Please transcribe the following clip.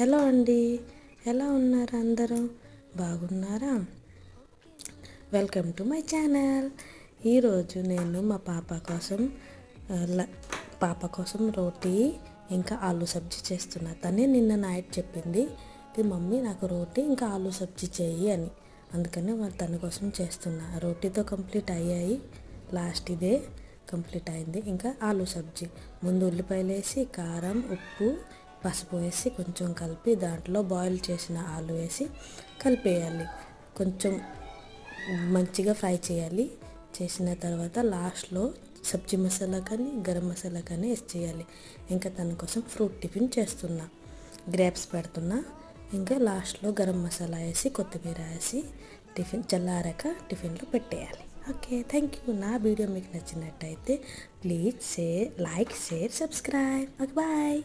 Hello అండి, ఎలా ఉన్నారు అందరూ? బాగున్నారా? Welcome to my channel. ఈరోజు నేను మా పాప కోసం రోటీ ఇంకా ఆలు సబ్జీ చేస్తున్నా. తనే నిన్న నైట్ చెప్పింది, ఇది మమ్మీ నాకు రోటీ ఇంకా ఆలు సబ్జీ చెయ్యి అని. అందుకని తన కోసం చేస్తున్నా. రోటీతో కంప్లీట్ అయ్యాయి, లాస్ట్ ఇదే కంప్లీట్ అయింది. ఇంకా ఆలు సబ్జీ ముందు ఉల్లిపాయలు వేసి కారం ఉప్పు పసుపు వేసి కొంచెం కలిపి దాంట్లో బాయిల్ చేసిన ఆలు వేసి కలిపేయాలి. కొంచెం మంచిగా ఫ్రై చేయాలి. చేసిన తర్వాత లాస్ట్లో సబ్జీ మసాలా కానీ గరం మసాలా కానీ వేసి చేయాలి. ఇంకా తన కోసం ఫ్రూట్ టిఫిన్ చేస్తున్నా, గ్రేప్స్ పెడుతున్నా. ఇంకా లాస్ట్లో గరం మసాలా వేసి కొత్తిమీర వేసి టిఫిన్ చల్లారాక టిఫిన్లో పెట్టేయాలి. Okay, thank you. నా వీడియో మీకు నచ్చినట్టయితే please like, share, subscribe. Okay, bye.